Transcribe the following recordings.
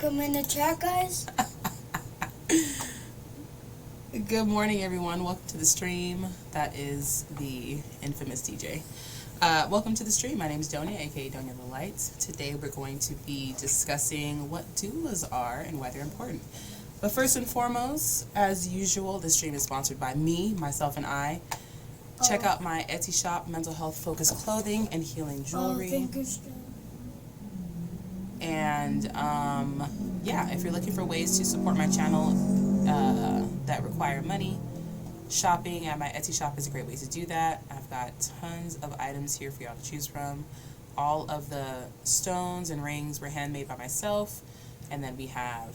welcome in the chat, guys. Good morning, everyone. Welcome to the stream. That is the infamous DJ. Welcome to the stream. My name is Doña, aka Doña the Lights. Today we're going to be discussing what doulas are and why they're important. But first and foremost, as usual, this stream is sponsored by me, myself, and I. Check out my Etsy shop, mental health focused clothing and healing jewelry. Thank you, Stu. And yeah, if you're looking for ways to support my channel that require money, shopping at my Etsy shop is a great way to do that. I've got tons of items here for y'all to choose from. All of the stones and rings were handmade by myself. And then we have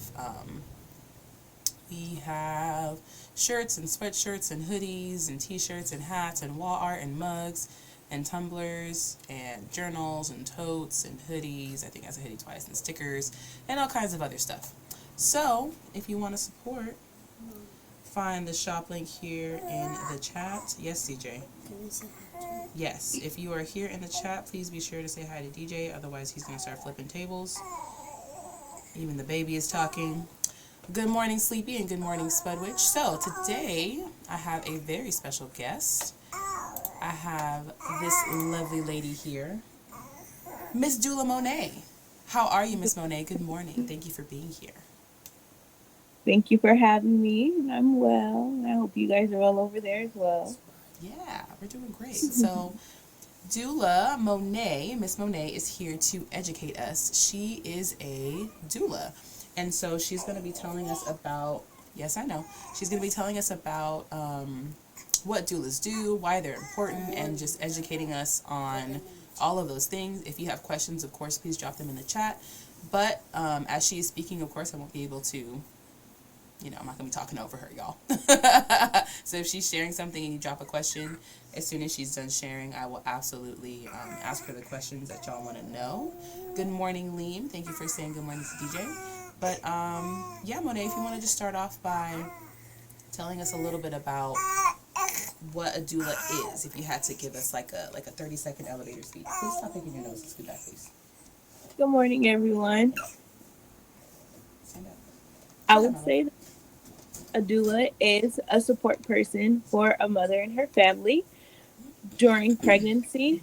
shirts and sweatshirts and hoodies and t-shirts and hats and wall art and mugs and tumblers and journals and totes and hoodies. I think that's a hoodie twice, and stickers and all kinds of other stuff. So if you want to support, find the shop link here in the chat. Yes, DJ. Yes, if you are here in the chat, please be sure to say hi to DJ. Otherwise, he's going to start flipping tables. Even the baby is talking. Good morning, Sleepy, and good morning, Spudwitch. So today I have a very special guest. I have this lovely lady here, Miss Doula Mone. How are you, Miss Mone? Good morning. Thank you for being here. Thank you for having me. I'm well. I hope you guys are all over there as well. Yeah, we're doing great. So Doula Mone, Miss Mone, is here to educate us. She is a doula. And so she's going to be telling us about, yes, I know, she's going to be telling us about what doulas do, why they're important, and just educating us on all of those things. If you have questions, of course, please drop them in the chat. But as she is speaking, of course, I won't be able to, I'm not going to be talking over her, y'all. So if she's sharing something and you drop a question, as soon as she's done sharing, I will absolutely ask her the questions that y'all want to know. Good morning, Liam. Thank you for saying good morning to DJ. But yeah, Mone, if you want to just start off by telling us a little bit about what a doula is, if you had to give us like a 30-second elevator speech. Please stop picking your nose and scoot back, please. Good morning, everyone. Stand up. I would say that a doula is a support person for a mother and her family during pregnancy.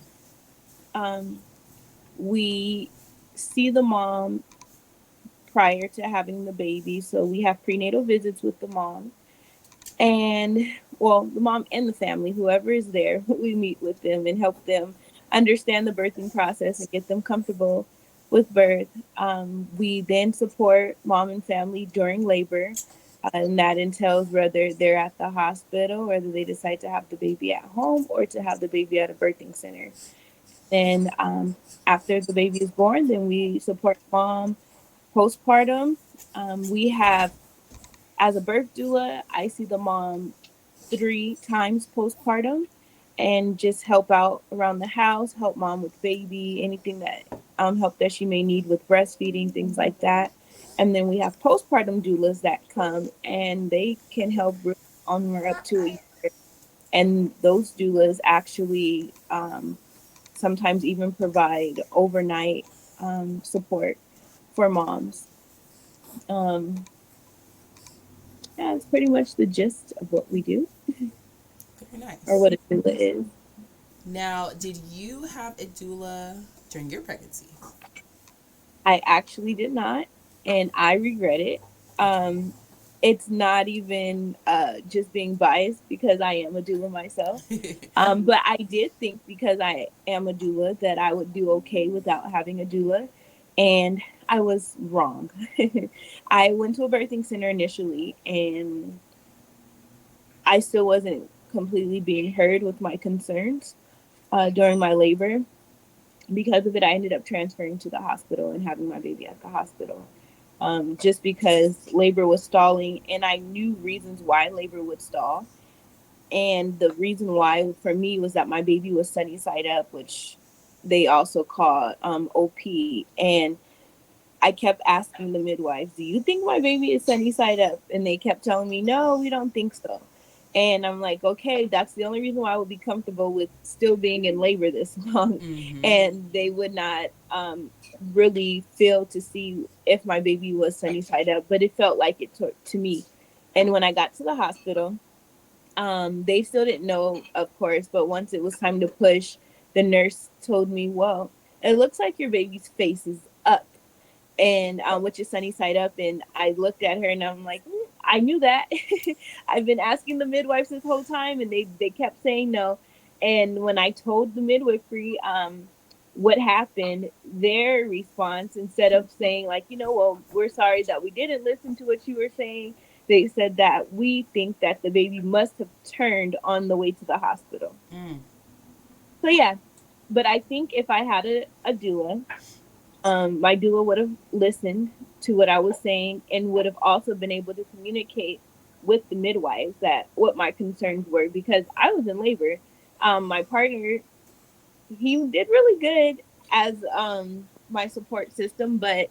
We see the mom prior to having the baby, so we have prenatal visits with the mom. And, well, the mom and the family, whoever is there, we meet with them and help them understand the birthing process and get them comfortable with birth. We then support mom and family during labor, and that entails whether they're at the hospital, whether they decide to have the baby at home or to have the baby at a birthing center. Then after the baby is born, then we support mom postpartum. We have, as a birth doula, I see the mom 3 times postpartum and just help out around the house, help mom with baby, anything that help that she may need with breastfeeding, things like that. And then we have postpartum doulas that come and they can help on or up to a year. And those doulas actually sometimes even provide overnight support for moms. Yeah, it's pretty much the gist of what we do. Very nice. Or what a doula is. Now, did you have a doula during your pregnancy? I actually did not, and I regret it. It's not even just being biased because I am a doula myself. But I did think because I am a doula that I would do okay without having a doula. And I was wrong. I went to a birthing center initially and I still wasn't completely being heard with my concerns during my labor. Because of it, I ended up transferring to the hospital and having my baby at the hospital. Just because labor was stalling and I knew reasons why labor would stall. And the reason why for me was that my baby was sunny side up, which they also call OP. And I kept asking the midwives, do you think my baby is sunny side up? And they kept telling me, no, we don't think so. And I'm like, okay, that's the only reason why I would be comfortable with still being in labor this long. Mm-hmm. And they would not really feel to see if my baby was sunny side up, but it felt like it to me. And when I got to the hospital, they still didn't know, of course, but once it was time to push, the nurse told me, well, it looks like your baby's face is up and which is sunny side up. And I looked at her and I'm like, I knew that. I've been asking the midwives this whole time, and they kept saying no. And when I told the midwifery what happened, their response, instead of saying like, well, we're sorry that we didn't listen to what you were saying, they said that we think that the baby must have turned on the way to the hospital. Mm. So yeah, but I think if I had a doula, my doula would have listened to what I was saying and would have also been able to communicate with the midwives that what my concerns were, because I was in labor. My partner, he did really good as my support system, but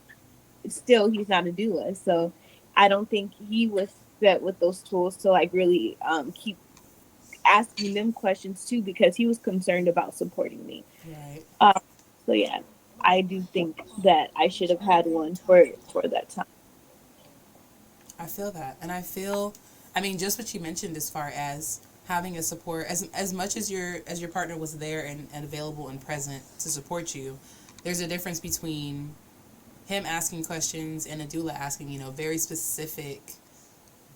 still he's not a doula. So I don't think he was set with those tools to like really keep asking them questions too, because he was concerned about supporting me. Right. Um, so yeah, I do think that I should have had one for that time. I feel that, and I feel, I mean, just what you mentioned as far as having a support, as much as your partner was there and available and present to support you. There's a difference between him asking questions and a doula asking, very specific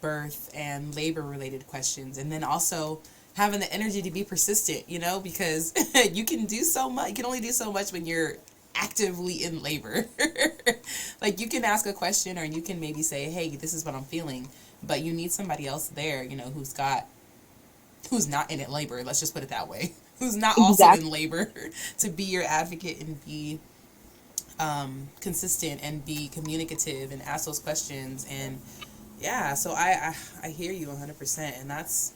birth and labor related questions, and then also having the energy to be persistent, because you can do so much. You can only do so much when you're actively in labor. Like, you can ask a question, or you can maybe say, hey, this is what I'm feeling, but you need somebody else there, who's not in it labor, let's just put it that way, who's not also Exactly. in labor, to be your advocate and be consistent and be communicative and ask those questions. And yeah, so I hear you 100%, and it's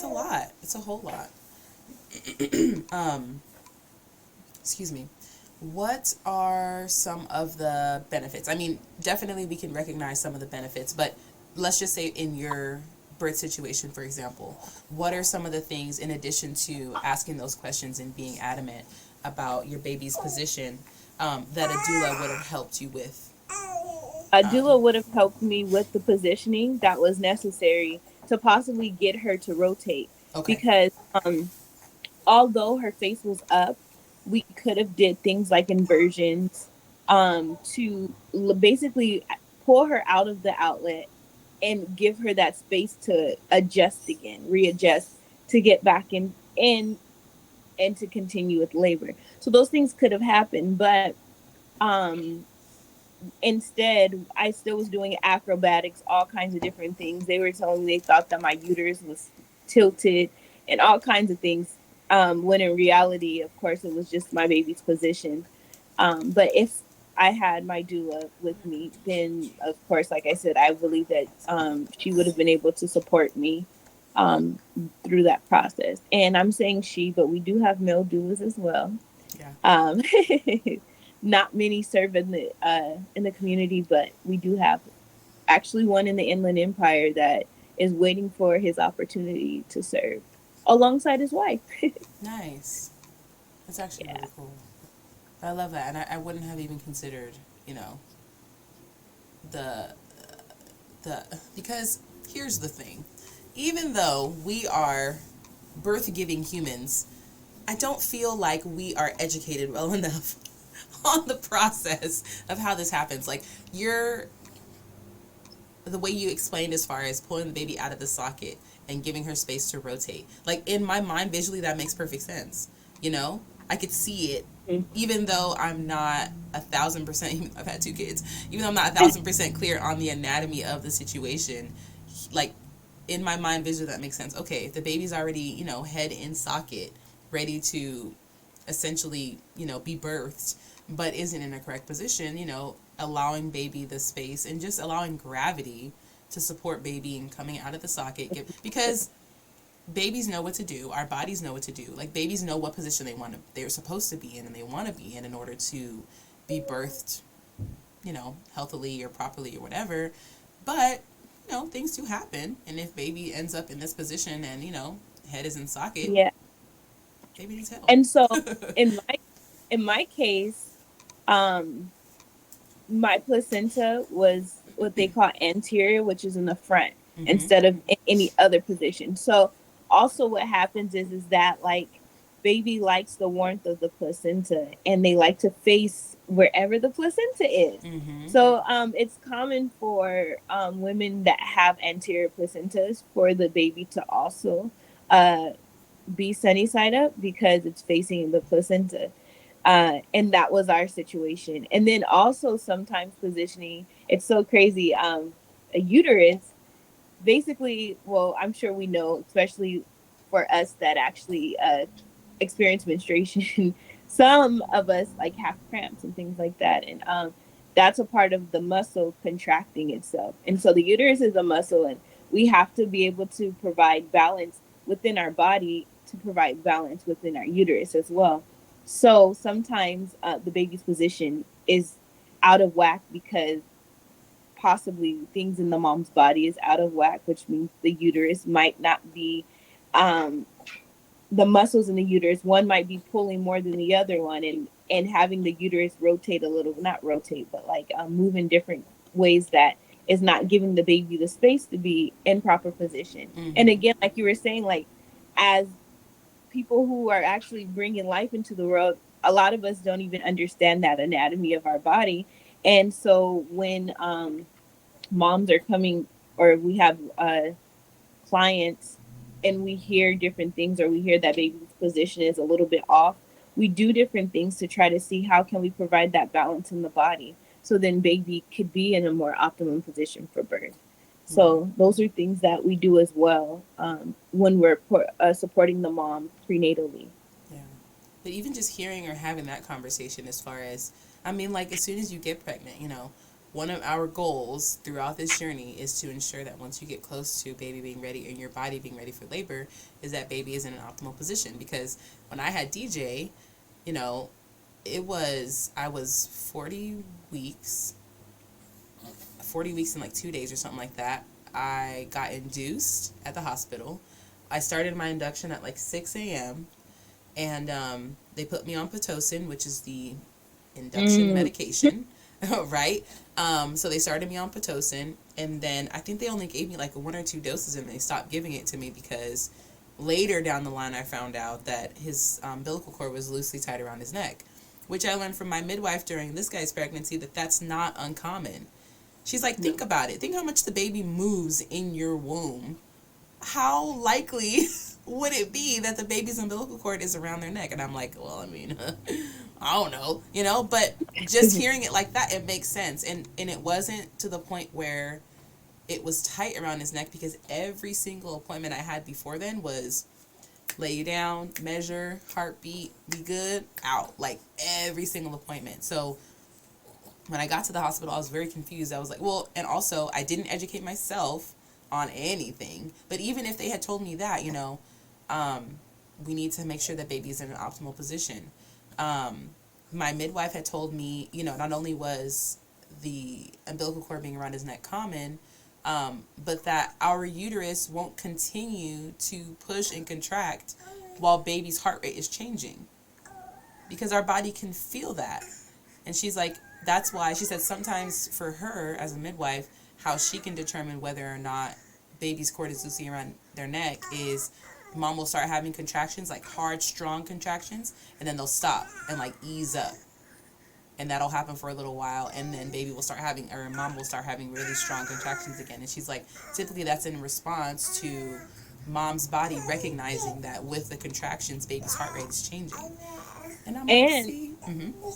a lot. It's a whole lot. um, Excuse me. What are some of the benefits? I mean, definitely we can recognize some of the benefits, but let's just say in your birth situation, for example, what are some of the things, in addition to asking those questions and being adamant about your baby's position, that a doula would have helped you with? A Um, doula would have helped me with the positioning that was necessary to possibly get her to rotate, okay. because although her face was up, we could have did things like inversions to basically pull her out of the outlet and give her that space to adjust again, readjust, to get back in and to continue with labor. So those things could have happened, but um instead I still was doing acrobatics, all kinds of different things. They were telling me they thought that my uterus was tilted and all kinds of things, when in reality, of course, it was just my baby's position. But if I had my doula with me, then of course, like I said, I believe that she would have been able to support me um, through that process. And I'm saying she, but we do have male doulas as well. Yeah. Um, Not many serve in the community, but we do have actually one in the Inland Empire that is waiting for his opportunity to serve alongside his wife. Nice. That's actually Yeah. really cool. I love that, and I wouldn't have even considered, the because here's the thing. Even though we are birth giving humans, I don't feel like we are educated well enough on the process of how this happens. Like, the way you explained as far as pulling the baby out of the socket and giving her space to rotate. Like, in my mind, visually, that makes perfect sense. I could see it, even though I'm not 1,000%. I've had two kids. Even though I'm not 1,000% clear on the anatomy of the situation, like, in my mind, visually, that makes sense. Okay, if the baby's already, head in socket, ready to essentially, be birthed, but isn't in a correct position, allowing baby the space and just allowing gravity to support baby and coming out of the socket. Because babies know what to do. Our bodies know what to do. Like, babies know what position they're supposed to be in, and they want to be in order to be birthed, healthily or properly or whatever. But things do happen. And if baby ends up in this position and, head is in socket, Yeah. baby needs help. And so in my case, um my placenta was what they call anterior, which is in the front Mm-hmm. instead of in any other position. So also what happens is that like baby likes the warmth of the placenta and they like to face wherever the placenta is. Mm-hmm. So it's common for women that have anterior placentas for the baby to also uh, be sunny side up because it's facing the placenta. And that was our situation. And then also sometimes positioning, it's so crazy. A uterus, basically, well, I'm sure we know, especially for us that actually experience menstruation, some of us like have cramps and things like that. And that's a part of the muscle contracting itself. And so the uterus is a muscle, and we have to be able to provide balance within our body to provide balance within our uterus as well. So sometimes the baby's position is out of whack because possibly things in the mom's body is out of whack, which means the uterus might not be um, the muscles in the uterus. One might be pulling more than the other one, and having the uterus rotate a little, not rotate, but like move in different ways that is not giving the baby the space to be in proper position. And Mm-hmm. again, like you were saying, like as people who are actually bringing life into the world, a lot of us don't even understand that anatomy of our body. And so when moms are coming, or we have clients, and we hear different things, or we hear that baby's position is a little bit off, we do different things to try to see how can we provide that balance in the body so then baby could be in a more optimum position for birth. Right. So those are things that we do as well when we're supporting the mom prenatally. Yeah. But even just hearing or having that conversation, as far as, I mean, like, as soon as you get pregnant, one of our goals throughout this journey is to ensure that once you get close to baby being ready and your body being ready for labor, is that baby is in an optimal position. Because when I had DJ, you know, I was weeks, 40 weeks in like 2 days or something like that. I got induced at the hospital. I started my induction at like 6 a.m. and they put me on Pitocin, which is the induction Mm. medication, right? So they started me on Pitocin, and then I think they only gave me like 1 or 2 doses, and they stopped giving it to me because later down the line I found out that his umbilical cord was loosely tied around his neck, which I learned from my midwife during this guy's pregnancy that that's not uncommon. She's like, think No. about it. Think how much the baby moves in your womb. How likely would it be that the baby's umbilical cord is around their neck? And I'm like, well, I mean, I don't know, but just hearing it like that, it makes sense. And it wasn't to the point where it was tight around his neck, because every single appointment I had before then was lay you down, measure, heartbeat, be good, out. Like every single appointment. So when I got to the hospital, I was very confused. I was like, well, and also I didn't educate myself on anything. But even if they had told me that, um, we need to make sure that baby's in an optimal position. Um, my midwife had told me, not only was the umbilical cord being around his neck common, but that our uterus won't continue to push and contract while baby's heart rate is changing, because our body can feel that. And she's like, that's why she said sometimes for her as a midwife, how she can determine whether or not baby's cord is loosely around their neck is mom will start having contractions, like hard, strong contractions, and then they'll stop and like ease up. And that'll happen for a little while, and then baby will start having, or mom will start having really strong contractions again. And she's like, typically that's in response to mom's body recognizing that with the contractions, baby's heart rate is changing. And I'm like, and see? Mm-hmm.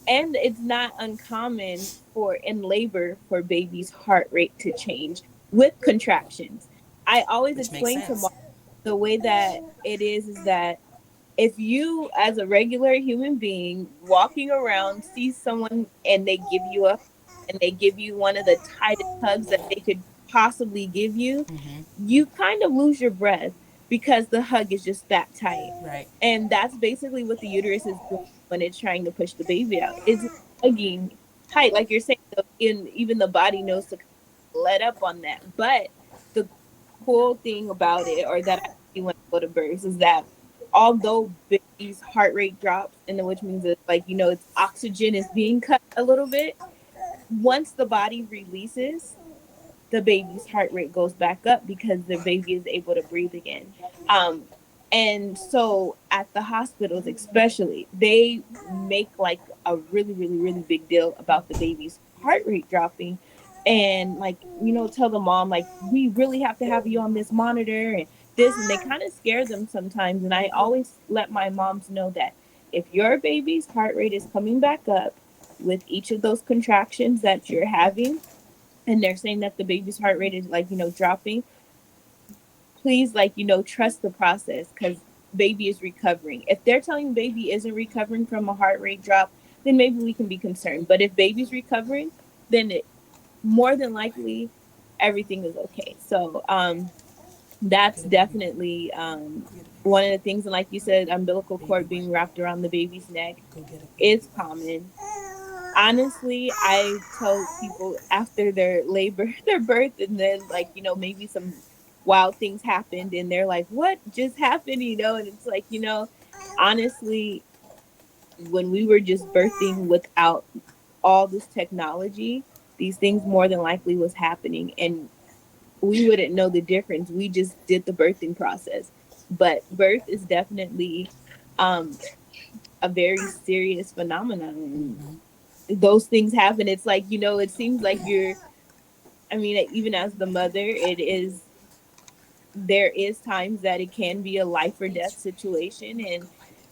and it's not uncommon for in labor for baby's heart rate to change with contractions. I always Which makes explain to sense. mom the way that it is that if you as a regular human being walking around see someone and they give you a and they give you one of the tightest hugs that they could possibly give you, Mm-hmm. you kind of lose your breath because the hug is just that tight. Right. And that's basically what the uterus is doing when it's trying to push the baby out. It's hugging tight, like you're saying. In even the body knows to let up on that. But the cool thing about it, or that I see when I go to births, is that although baby's heart rate drops, and then which means it's like, its oxygen is being cut a little bit, once the body releases, the baby's heart rate goes back up because the baby is able to breathe again. Um, and so at the hospitals, especially, they make like a really, really, really big deal about the baby's heart rate dropping. And like, tell the mom, like, we really have to have you on this monitor and this. And they kind of scare them sometimes. And I always let my moms know that if your baby's heart rate is coming back up with each of those contractions that you're having, and they're saying that the baby's heart rate is like, dropping, please, like, trust the process, because baby is recovering. If they're telling baby isn't recovering from a heart rate drop, then maybe we can be concerned. But if baby's recovering, then it more than likely everything is okay. So that's definitely one of the things. And like you said, umbilical cord being wrapped around the baby's neck is common. Honestly, I tell people after their labor, their birth, and then, like, maybe some wild things happened and they're like, what just happened? And it's like, honestly, when we were just birthing without all this technology, these things more than likely was happening, and we wouldn't know the difference. We just did the birthing process. But birth is definitely um, a very serious phenomenon. Those things happen. It's like, it seems like I mean, even as the mother, there is times that it can be a life or death situation.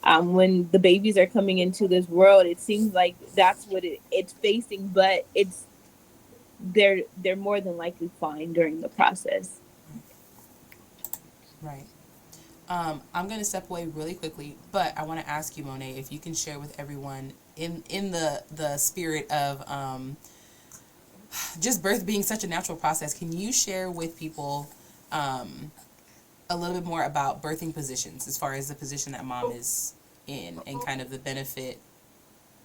And when the babies are coming into this world, it seems like that's what it's facing, but they're more than likely fine during the process. Right. I'm going to step away really quickly, but I want to ask you, Monet, if you can share with everyone in the spirit of just birth being such a natural process. Can you share with people a little bit more about birthing positions, as far as the position that mom is in, and kind of the benefit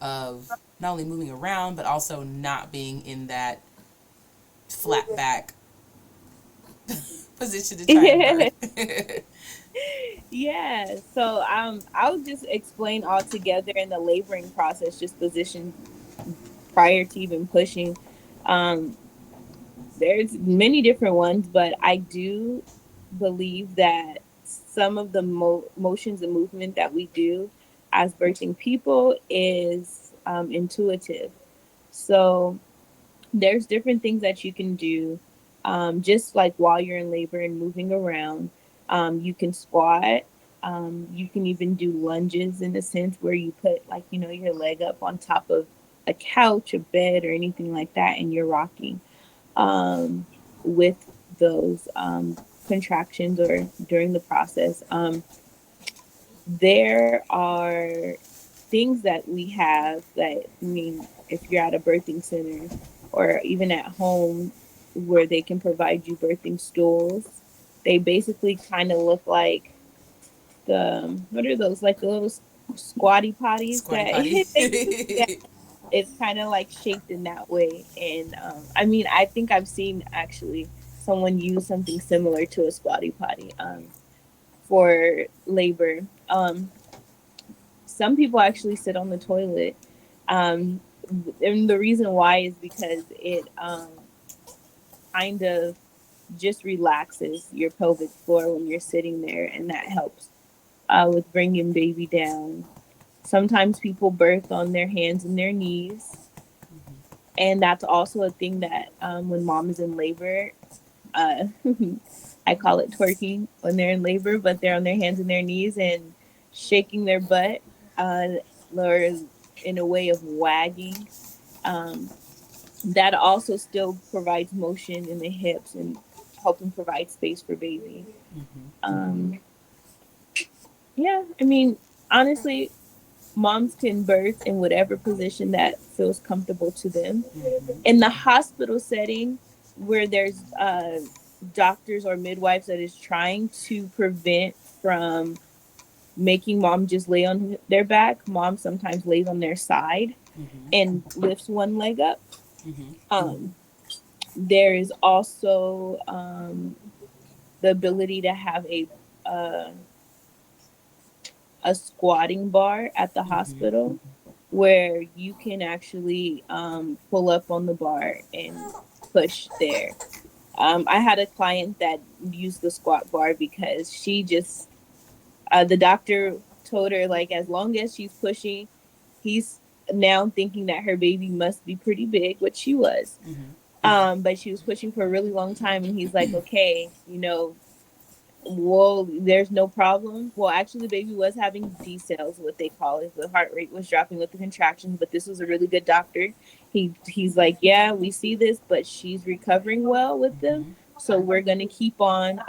of not only moving around but also not being in that flat back position to try and birth? Yeah. So I'll just explain all together in the laboring process, just position prior to even pushing. Um, there's many different ones, but I do believe that some of the motions and movement that we do as birthing people is intuitive. So there's different things that you can do, just like while you're in labor and moving around. You can squat. You can even do lunges, in a sense where you put, like, your leg up on top of a couch, a bed, or anything like that, and you're rocking with those contractions or during the process. There are things that we have that, I mean, if you're at a birthing center or even at home, where they can provide you birthing stools. They basically kind of look like what are those, like the little squatty potties Squatty that potty. they use? Yeah, it's kind of like shaped in that way. And I mean, I think I've seen actually someone use something similar to a squatty potty for labor. Some people actually sit on the toilet. Um, and the reason why is because it kind of just relaxes your pelvic floor when you're sitting there, and that helps with bringing baby down. Sometimes people birth on their hands and their knees, and that's also a thing that when mom is in labor, uh, I call it twerking when they're in labor, but they're on their hands and their knees and shaking their butt, uh, or in a way of wagging. Um, that also still provides motion in the hips and helping provide space for baby. Um, yeah, I mean, honestly, moms can birth in whatever position that feels comfortable to them. In the hospital setting, where there's doctors or midwives that is trying to prevent from making mom just lay on their back, mom sometimes lays on their side and lifts one leg up. Um, There is also the ability to have uh, a squatting bar at the Mm-hmm. hospital where you can actually pull up on the bar and push there. I had a client that used the squat bar because she just, the doctor told her, like, as long as she's pushing, he's now thinking that her baby must be pretty big, which she was. Mm-hmm. But she was pushing for a really long time, and he's like, okay, well, there's no problem. Well, actually, the baby was having decels, what they call it. The heart rate was dropping with the contractions, but this was a really good doctor. He's like, yeah, we see this, but she's recovering well with them, Mm-hmm. so we're gonna keep on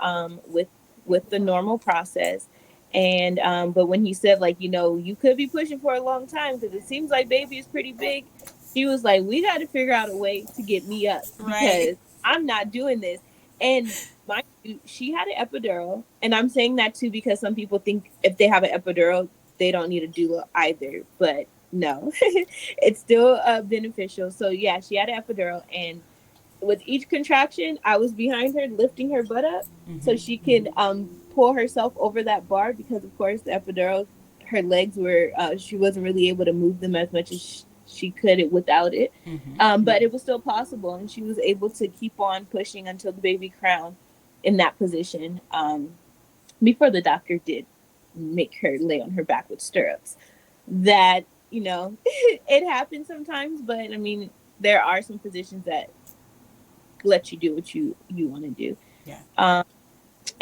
with the normal process. And but when he said, like, you could be pushing for a long time because it seems like baby is pretty big, she was like, we got to figure out a way to get me up Right. because I'm not doing this. And mind you, she had an epidural, and I'm saying that too because some people think if they have an epidural, they don't need a doula either. But no, it's still beneficial. So yeah, she had an epidural, and with each contraction, I was behind her lifting her butt up so Mm-hmm. she can pull herself over that bar because, of course, the epidural, her legs were she wasn't really able to move them as much as she could it without it. Mm-hmm. But it was still possible, and she was able to keep on pushing until the baby crowned in that position. Before the doctor did make her lay on her back with stirrups. That it happens sometimes, but I mean, there are some positions that let you do what you want to do. Yeah. Um,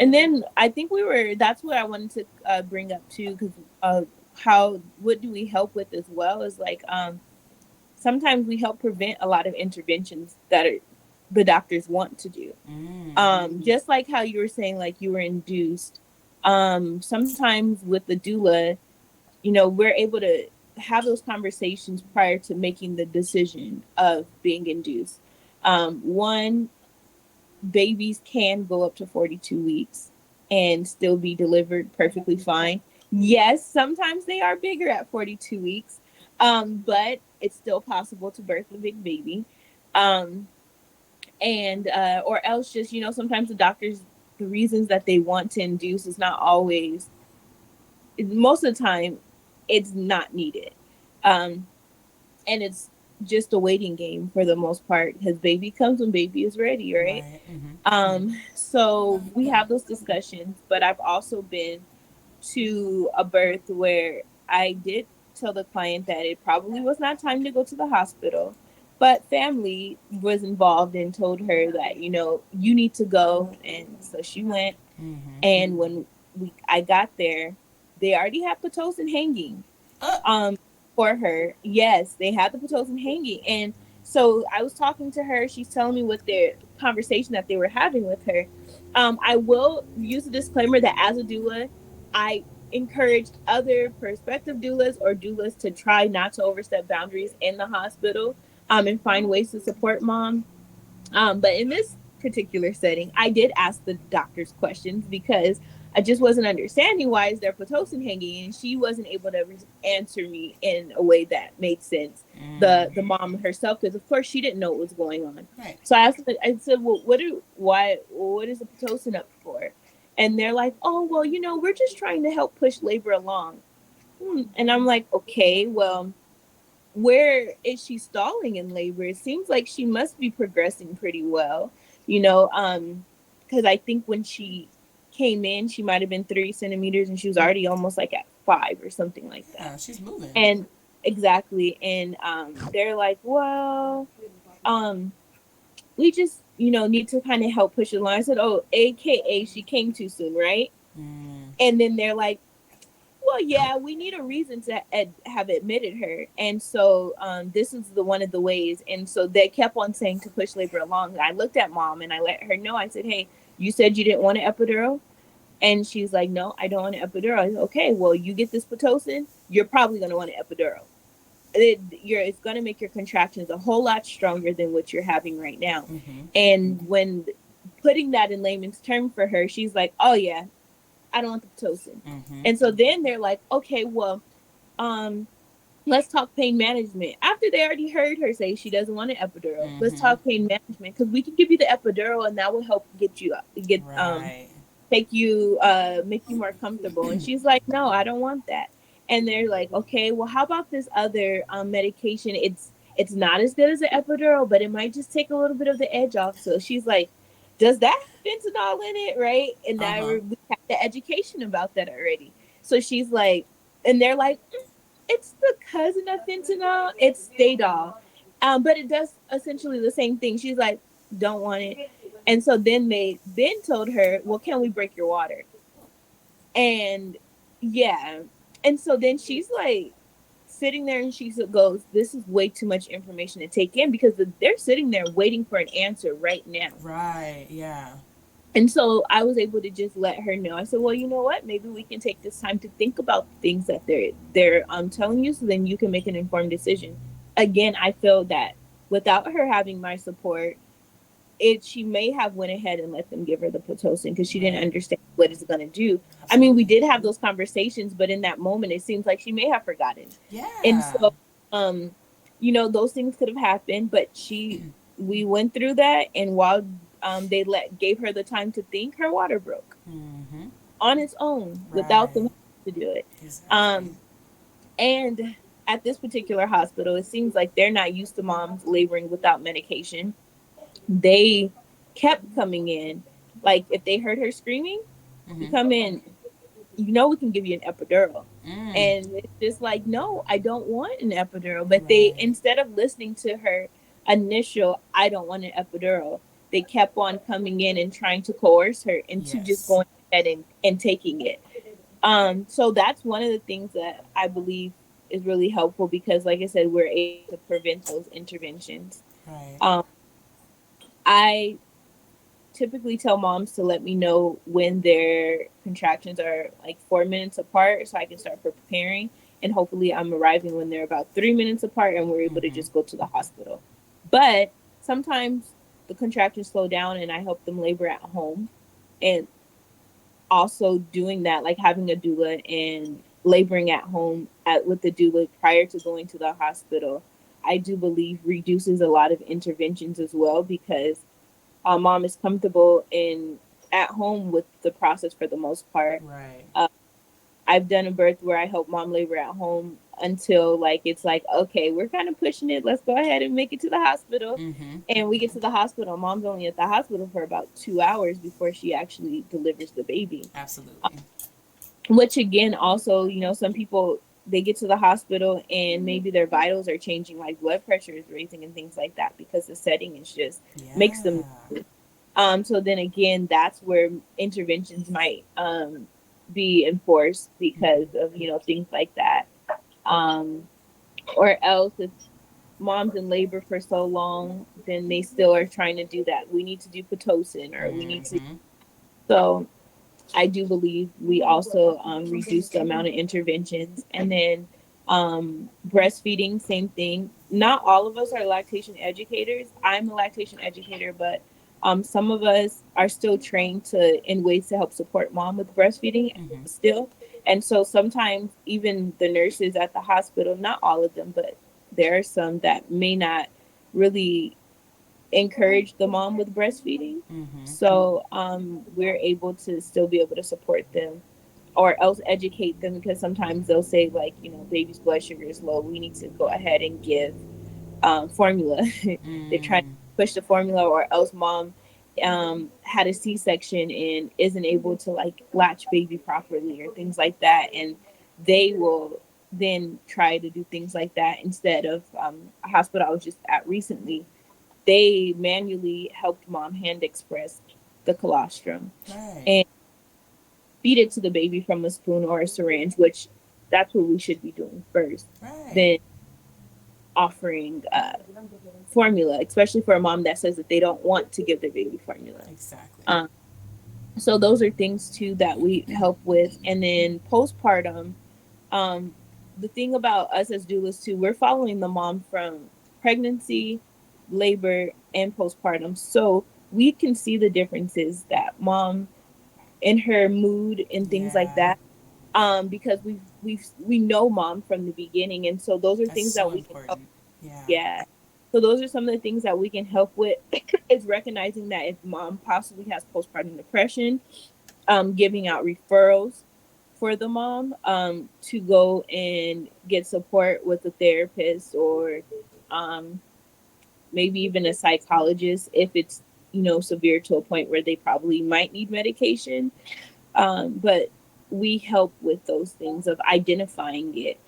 and then I think that's what I wanted to bring up too, because how what do we help with as well is like sometimes we help prevent a lot of interventions that the doctors want to do. Mm. Just like how you were saying, like you were induced. Sometimes with the doula, we're able to have those conversations prior to making the decision of being induced. One, babies can go up to 42 weeks and still be delivered perfectly fine. Yes, sometimes they are bigger at 42 weeks, but it's still possible to birth a big baby. Um, and or else just, sometimes the doctors, the reasons that they want to induce is not always, most of the time, it's not needed. Um, and it's just a waiting game for the most part because baby comes when baby is ready, right? Right. Mm-hmm. So we have those discussions, but I've also been to a birth where I did tell the client that it probably was not time to go to the hospital, but family was involved and told her that, you need to go. And so she went. Mm-hmm. And when I got there, they already had Pitocin hanging Uh, um for her. Yes, they had the Pitocin hanging. And so I was talking to her. She's telling me what their conversation that they were having with her. I will use a disclaimer that as a doula, I encourage other prospective doulas or doulas to try not to overstep boundaries in the hospital and find ways to support mom. But in this particular setting, I did ask the doctor's questions because I just wasn't understanding why is there Pitocin hanging, and she wasn't able to answer me in a way that made sense. mm. The mom herself, because of course she didn't know what was going on. Right. So I said, well, what is the Pitocin up for? And they're like, oh, well, we're just trying to help push labor along. And I'm like, okay, well, where is she stalling in labor? It seems like she must be progressing pretty well, because I think when she came in, she might have been 3 centimeters and she was already almost like at 5 or something like that. Yeah, she's moving. And exactly. And they're like, well, um, we just, need to kind of help push it along. I said, oh, AKA she came too soon, right? Mm. And then they're like, well, yeah, we need a reason to have admitted her, and so this is the one of the ways. And so they kept on saying to push labor along. I looked at mom and I let her know. I said, "Hey, you said you didn't want an epidural," and she's like, "No, I don't want an epidural." I said, okay, well, you get this pitocin, you're probably going to want an epidural. It's going to make your contractions a whole lot stronger than what you're having right now. Mm-hmm. And when putting that in layman's term for her, she's like, "Oh yeah, I don't want the Pitocin." Mm-hmm. And so then they're like, okay, well, um, let's talk pain management. After they already heard her say she doesn't want an epidural, let's Mm-hmm. talk pain management because we can give you the epidural and that will help get you get Right. take you make you more comfortable. And she's like, no, I don't want that. And they're like, okay, well, how about this other medication? It's not as good as an epidural, but it might just take a little bit of the edge off. So she's like, does that have fentanyl in it, right? And now Uh-huh. we have the education about that already. So she's like, and they're like, it's the cousin of fentanyl. It's Stadol, but it does essentially the same thing. She's like, don't want it, and so then they then told her, well, can we break your water? And yeah, and so then she's like sitting there, and she goes, this is way too much information to take in because they're sitting there waiting for an answer right now. Right. Yeah. And so I was able to just let her know. I said, "Well, you know what? Maybe we can take this time to think about the things that they're telling you, so then you can make an informed decision." Again, I feel that without her having my support, it she may have went ahead and let them give her the pitocin because she didn't Right. understand what it's going to do. I mean, we Absolutely. did have those conversations, but in that moment, it seems like she may have forgotten. And Yeah. so, um, those things could have happened, but we went through that, and while they gave her the time to think, her water broke Mm-hmm. on its own without them Right. having to do it. Exactly. Um, and at this particular hospital, it seems like they're not used to moms laboring without medication. They kept coming in. Like if they heard her screaming, you Mm-hmm. come in, we can give you an epidural. Mm. And it's just like, no, I don't want an epidural. But they, Right. instead of listening to her initial, I don't want an epidural, they kept on coming in and trying to coerce her into just Yes. going ahead and taking it. So that's one of the things that I believe is really helpful because, like I said, we're able to prevent those interventions. Right. Um, I typically tell moms to let me know when their contractions are like 4 minutes apart so I can start preparing. And hopefully, I'm arriving when they're about 3 minutes apart and we're able to Mm-hmm. just go to the hospital. But sometimes the contractions slow down and I help them labor at home. And also doing that, like having a doula and laboring at home with the doula prior to going to the hospital, I do believe reduces a lot of interventions as well because mom is comfortable in at home with the process for the most part. Right. Uh, I've done a birth where I help mom labor at home until like it's like okay, we're kind of pushing it. Let's go ahead and make it to the hospital. Mm-hmm. And we get to the hospital. Mom's only at the hospital for about 2 hours before she actually delivers the baby. Absolutely. Which again, also, some people they get to the hospital and maybe their vitals are changing, like blood pressure is raising and things like that because the setting is just makes them. Yeah. So then again, that's where interventions might be enforced because Mm-hmm. of things like that. Um, or else if mom's in labor for so long, then they still are trying to do that. We need to do pitocin, or we need to. Mm-hmm. So I do believe we also reduce the amount of interventions. And then breastfeeding, same thing. Not all of us are lactation educators. I'm a lactation educator, but some of us are still trained in ways to help support mom with breastfeeding Mm-hmm. still. And so sometimes even the nurses at the hospital, not all of them, but there are some that may not really encourage the mom with breastfeeding. Mm-hmm. So we're able to still be able to support them or else educate them because sometimes they'll say like, baby's blood sugar is low. We need to go ahead and give formula. They're trying to Mm. push the formula or else mom had a C-section and isn't able to like latch baby properly or things like that. And they will then try to do things like that instead of a hospital I was just at recently, they manually helped mom hand express the colostrum Right. and feed it to the baby from a spoon or a syringe, which that's what we should be doing first. Right. Then offering formula, especially for a mom that says that they don't want to give their baby formula. Exactly. Um, so those are things too that we help with. And then postpartum, um, the thing about us as doulas too, we're following the mom from pregnancy, labor, and postpartum. So we can see the differences that mom in her mood and things like Yeah. that. Because we know mom from the beginning, and so those are That's things so that we can help. important. Yeah. Yeah. So those are some of the things that we can help with is recognizing that if mom possibly has postpartum depression, giving out referrals for the mom to go and get support with a therapist or um, maybe even a psychologist if it's severe to a point where they probably might need medication. But we help with those things of identifying it,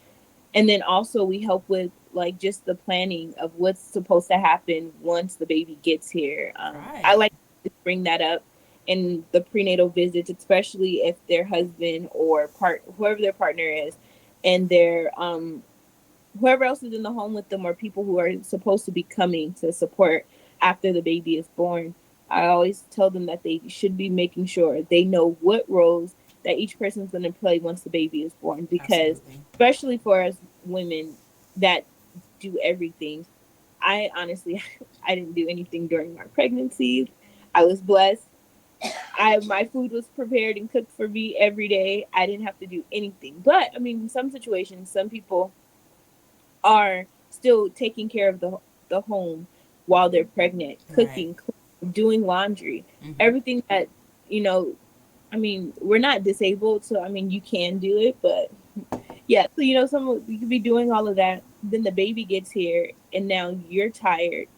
and then also we help with like just the planning of what's supposed to happen once the baby gets here. I Right. like to bring that up in the prenatal visits, especially if their husband or whoever their partner is, and their whoever else is in the home with them or people who are supposed to be coming to support after the baby is born. I always tell them that they should be making sure they know what roles that each person's going to play once the baby is born, because Absolutely. especially for us women that do everything. I honestly I didn't do anything during my pregnancy. I was blessed. I My food was prepared and cooked for me every day. I didn't have to do anything. But I mean, in some situations, some people are still taking care of the home while they're pregnant, Right. cooking, doing laundry, Mm-hmm. everything that you know. I mean, we're not disabled, so I mean, you can do it, but yeah. So some you could be doing all of that. Then the baby gets here, and now you're tired.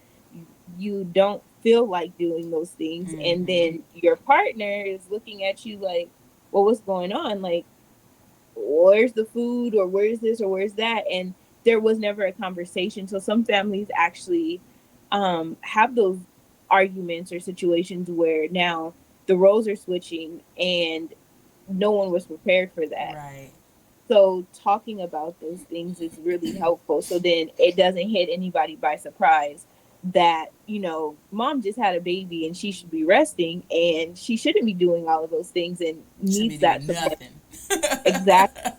You don't feel like doing those things, and Mm-hmm. then your partner is looking at you like, "Well, what's going on? Like, where's the food or where's this or where's that?" And there was never a conversation. So some families actually have those arguments or situations where now the roles are switching and no one was prepared for that. Right. So talking about those things is really helpful, so then it doesn't hit anybody by surprise that mom just had a baby and she should be resting and she shouldn't be doing all of those things and Shouldn't be needs that doing support. nothing. Exactly.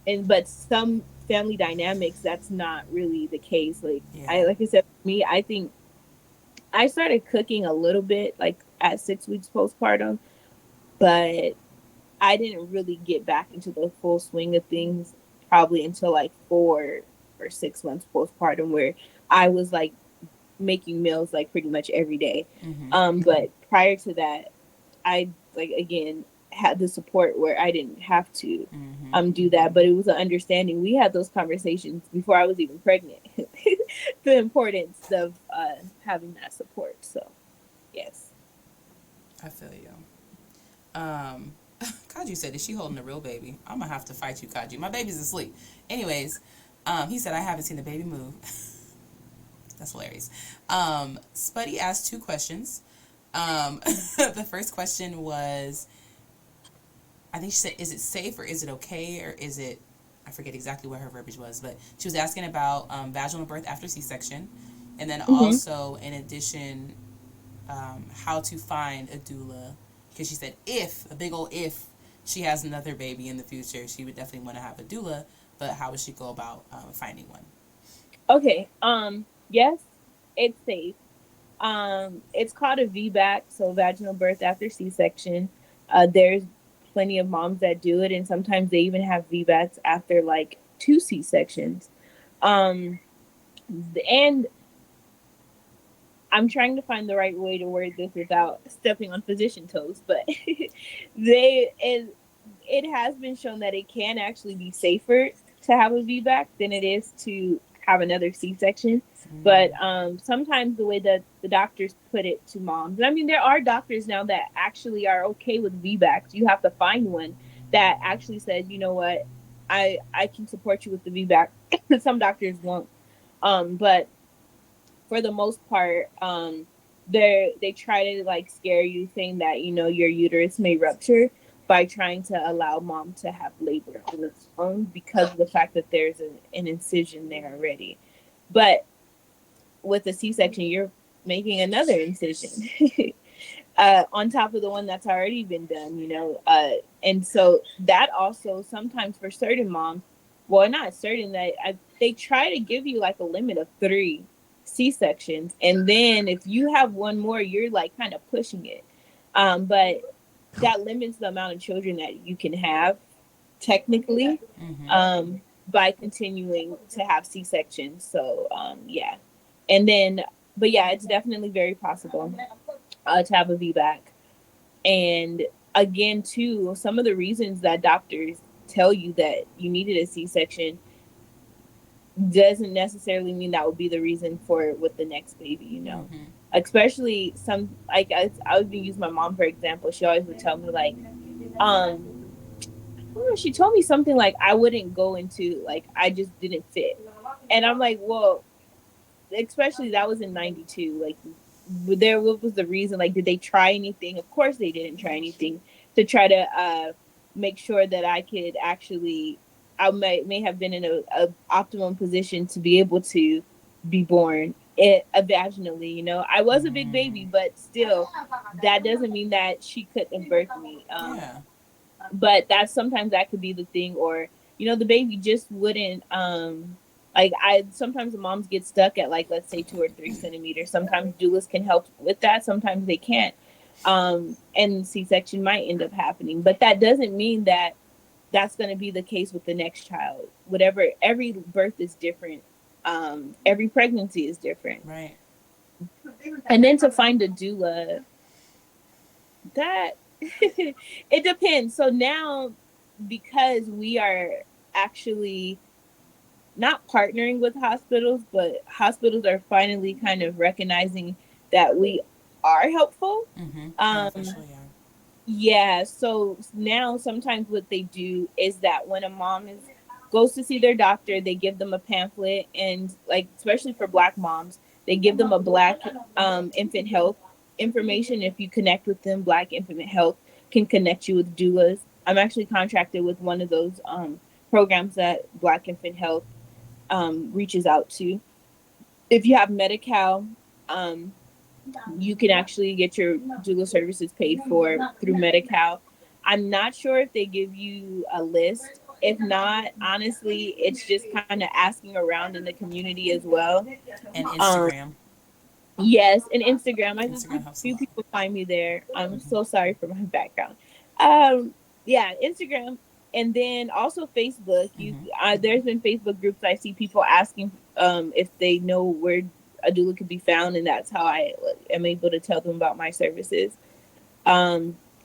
And but some family dynamics, that's not really the case. Like Yeah. I said, for me, I think I started cooking a little bit like at 6 weeks postpartum, but I didn't really get back into the full swing of things probably until like 4 or 6 months postpartum, where I was like making meals like pretty much every day. Mm-hmm. But prior to that, I like again had the support where I didn't have to Mm-hmm. do that, but it was an understanding. We had those conversations before I was even pregnant. The importance of having that support. So yes. I feel you. Um, Kaji said, "Is she holding a real baby? I'm gonna have to fight you, Kaji. My baby's asleep." Anyways, he said, "I haven't seen the baby move." That's hilarious. Spuddy asked two questions. The first question was, I think she said, "Is it safe or is it okay or is it?" I forget exactly what her verbiage was, but she was asking about vaginal birth after C-section, and then Hmm. also, in addition, how to find a doula, because she said if a big old if she has another baby in the future, she would definitely want to have a doula. But how would she go about finding one? Okay. Yes, it's safe. It's called a VBAC, so vaginal birth after C-section. There's plenty of moms that do it, and sometimes they even have VBACs after like two C-sections. Um, and I'm trying to find the right way to word this without stepping on physician toes, but it has been shown that it can actually be safer to have a VBAC than it is to have another C-section. But Mm, sometimes the way that the doctors put it to moms, I mean, there are doctors now that actually are okay with VBACs. You have to find one that actually says, you know what, I can support you with the VBAC. Some doctors won't, but for the most part, they try to like scare you, saying that your uterus may rupture by trying to allow mom to have labor on its own because of the fact that there's an incision there already. But with a C-section, you're making another incision on top of the one that's already been done, and so that also sometimes for certain moms, well, not certain, that they try to give you like a limit of 3 C-sections, and then if you have one more, you're like kind of pushing it, but that limits the amount of children that you can have technically, Mm-hmm. by continuing to have C-sections. So, yeah. And then, but yeah, it's definitely very possible to have a VBAC. And again, too, some of the reasons that doctors tell you that you needed a C-section doesn't necessarily mean that would be the reason for it with the next baby, you know. Mm-hmm. Especially some, like, I would use my mom for example. She always would tell me like, I don't know, she told me something like I wouldn't go into, like, I just didn't fit, and I'm like, well, especially that was in '92. Like, there, what was the reason? Like, did they try anything? Of course, they didn't try anything to try to make sure that I could actually. I may have been in a optimum position to be able to be born vaginally. You know, I was a big baby, Mm. but still, that doesn't mean that she couldn't have birthed me. Yeah. But that's sometimes that could be the thing, or you know, the baby just wouldn't like, I sometimes the moms get stuck at, like, let's say 2 or 3 centimeters. Sometimes doulas can help with that, sometimes they can't, and C-section might end up happening, but that doesn't mean that that's going to be the case with the next child. Whatever, every birth is different, every pregnancy is different. Right. And then to find a doula, that it depends. So now, because we are actually not partnering with hospitals, but hospitals are finally kind of recognizing that we are helpful. Mm-hmm. Um, Unofficially, yeah. yeah, so now sometimes what they do is that when a mom is goes to see their doctor, they give them a pamphlet, and, like, especially for black moms, they give them a black infant health information. If you connect with them, Black Infant Health can connect you with doulas. I'm actually contracted with one of those programs that Black Infant Health reaches out to. If you have Medi-Cal, um, you can actually get your doula services paid for through Medi-Cal. I'm not sure if they give you a list. If not, honestly, it's just kind of asking around in the community as well. And Um, Instagram. yes, and Instagram. I just Instagram a helps a few lot. people find me there. I'm Mm-hmm. so sorry for my background. Um, yeah, Instagram, and then also Facebook. Mm-hmm. There's been Facebook groups I see people asking if they know where a doula could be found, and that's how I am able to tell them about my services.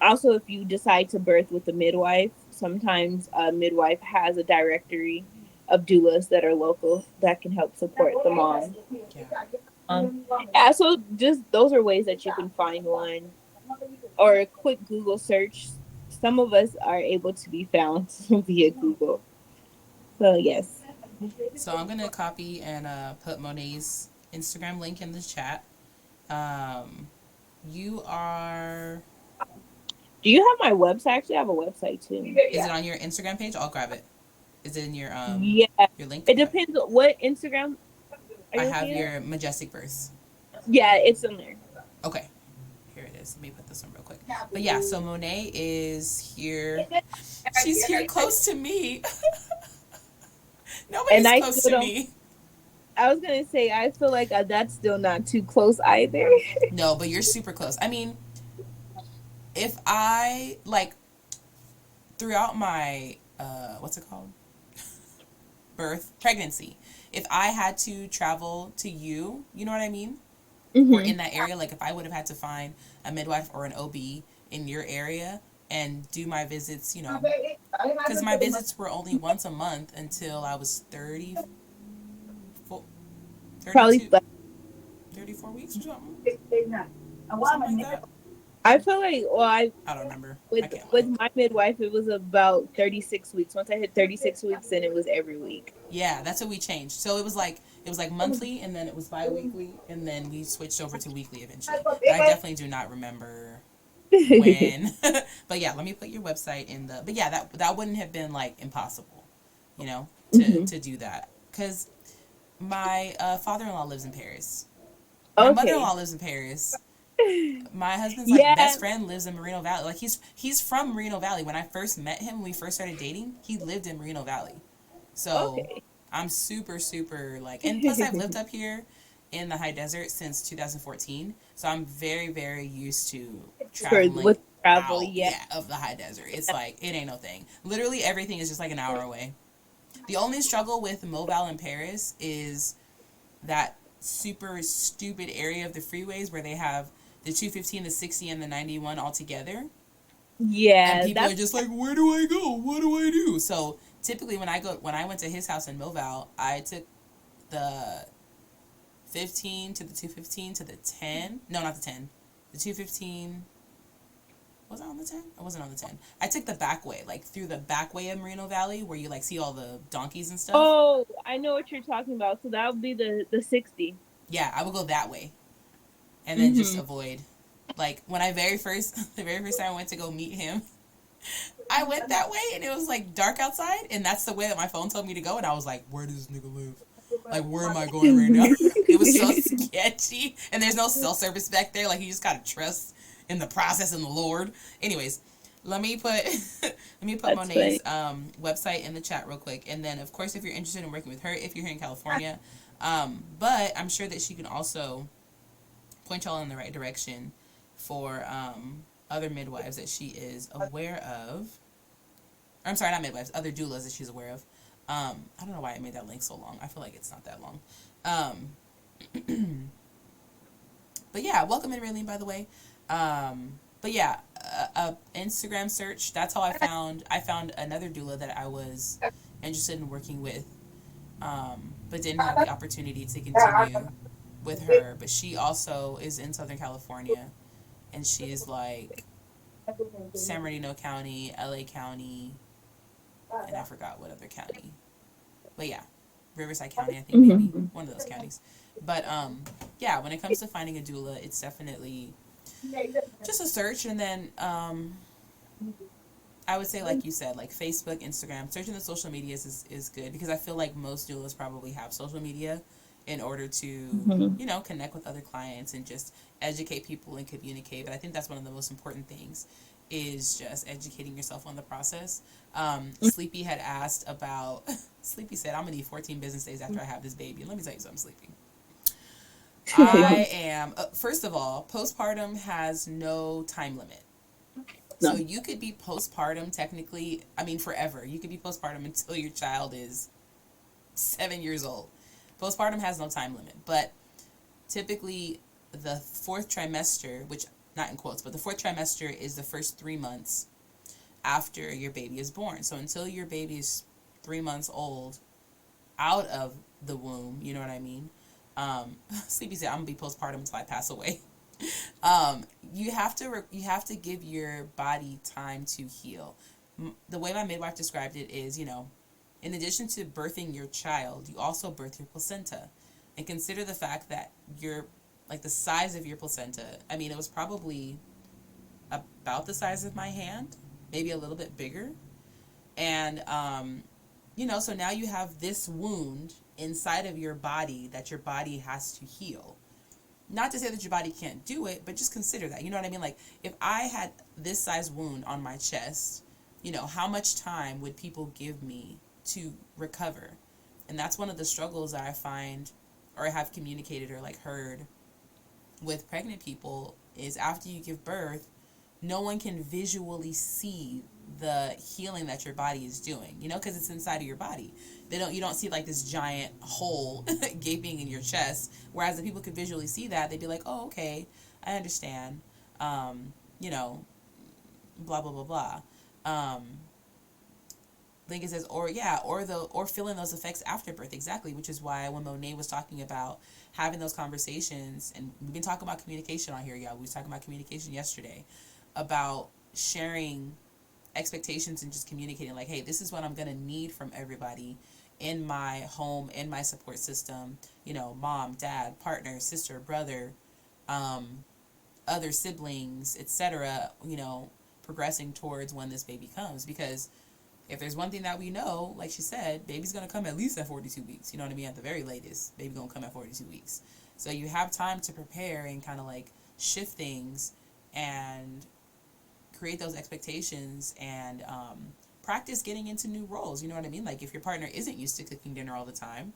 Also, if you decide to birth with a midwife, sometimes a midwife has a directory of doulas that are local that can help support the mom. Yeah. Yeah, so just those are ways that you can find one, or a quick Google search. Some of us are able to be found via Google. So yes. So I'm gonna copy and put Monet's Instagram link in the chat. Um, you are. Do you have my website? Actually, I have a website too. Is it on your Instagram page? I'll grab it. Is it in Yeah, your link? it Okay. depends on what Instagram are I you have looking at. your majestic births. Yeah, it's in there. Okay. Here it is. Let me put this one real quick. But yeah, so Monet is here. She's here close to me. And Nobody's I close still to don't. me. I was gonna say I feel like that's still not too close either. No, but you're super close. I mean, if I like throughout my what's it called? Birth, pregnancy. If I had to travel to you, you know what I mean? Or Hmm. in that area, like if I would have had to find a midwife or an OB in your area and do my visits, because my visits were only once a month until I was 30, 32, Probably like, 34 weeks or something. Something like that. I feel like, well, I I don't remember. I with can't with look. my midwife, it was about 36 weeks. Once I hit 36 weeks, then it was every week. Yeah, that's what we changed. So it was like monthly, and then it was bi-weekly, and then we switched over to weekly eventually. But I definitely do not remember when. But yeah, let me put your website in the. But yeah, that wouldn't have been like impossible, to Hmm. to do that because my father-in-law lives in Paris. My Okay. mother-in-law lives in Paris. My husband's like Yeah. best friend lives in Moreno Valley. Like he's from Moreno Valley. When I first met him, when we first started dating, he lived in Moreno Valley. So Okay. I'm super, super like, and plus I've lived up here in the high desert since 2014. So I'm very, very used to For with traveling. travel. out, Yeah. yeah, of the high desert. It's like, it ain't no thing. Literally everything is just like an hour away. The only struggle with Mobile in Paris is that super stupid area of the freeways where they have the 215, the 60, and the 91 all together. And Yeah, people are that's just like, where do I go? What do I do? So typically when I went to his house in Mobile, I took the 15 to the 215 to the 10. No, not the 10. The 215. Was I on the 10? I wasn't on the 10. I took the back way, like through the back way of Merino Valley where you like see all the donkeys and stuff. oh, I know what you're talking about. So that would be the 60. Yeah, I would go that way and then just Mm-hmm. avoid. Like when I very first, the very first time I went to go meet him, I went that way and it was like dark outside, and that's the way that my phone told me to go. And I was like, where does this nigga live? Like, where am I going right now? It was so sketchy, and there's no cell service back there. Like, you just gotta trust in the process and the Lord. Anyways, let me put let me put That's funny. Monet's website in the chat real quick, and then of course if you're interested in working with her, if you're here in California, but I'm sure that she can also point y'all in the right direction for other midwives that she is aware of. Or, I'm sorry, not midwives, other doulas that she's aware of. I don't know why I made that link so long. I feel like it's not that long. But yeah, welcome in, Raylene, by the way. But yeah, Instagram search. That's how I found another doula that I was interested in working with, but didn't have the opportunity to continue with her. But she also is in Southern California, and she's like San Bernardino County, LA County, and I forgot what other county. But yeah, Riverside County, I think maybe Mm-hmm. one of those counties. But yeah, when it comes to finding a doula, it's definitely just a search, and then I would say, like you said, like Facebook, Instagram, searching the social medias is good, because I feel like most doulas probably have social media in order to, Mm-hmm. you know, connect with other clients and just educate people and communicate. But I think that's one of the most important things, is just educating yourself on the process. Sleepy had asked about, Sleepy said, I'm going to need 14 business days after I have this baby. And let me tell you something, Sleepy. I am, first of all, postpartum has no time limit. So No. you could be postpartum technically, I mean, forever. You could be postpartum until your child is 7 years old. Postpartum has no time limit. But typically, the fourth trimester, which, not in quotes, but the fourth trimester is the first 3 months after your baby is born. So until your baby is 3 months old, out of the womb, you know what I mean? Sleepy said, I'm gonna be postpartum until I pass away. You have to give your body time to heal. The way my midwife described it is, you know, in addition to birthing your child, you also birth your placenta, and consider the fact that your, like, the size of your placenta. I mean, it was probably about the size of my hand, maybe a little bit bigger, and you know, so now you have this wound inside of your body that your body has to heal. Not to say that your body can't do it, but just consider that. You know what I mean? Like, if I had this size wound on my chest, you know, how much time would people give me to recover? And that's one of the struggles that I find, or I have communicated or like heard with pregnant people, is after you give birth, no one can visually see the healing that your body is doing, you know, because it's inside of your body. You don't see like this giant hole gaping in your chest, whereas if people could visually see that, they'd be like, oh, okay, I understand, you know, blah blah blah blah. Lincoln says, or feeling those effects after birth, exactly, which is why when Monet was talking about having those conversations, and we've been talking about communication on here, y'all. We was talking about communication yesterday, about sharing expectations and just communicating, like, hey, this is what I'm gonna need from everybody in my home, in my support system, you know, mom, dad, partner, sister, brother, other siblings, etc., you know, progressing towards when this baby comes. Because if there's one thing that we know, like she said, baby's gonna come at least at 42 weeks, you know what I mean? At the very latest, baby gonna come at 42 weeks. So you have time to prepare and kind of like shift things and create those expectations, and practice getting into new roles. You know what I mean? Like, if your partner isn't used to cooking dinner all the time,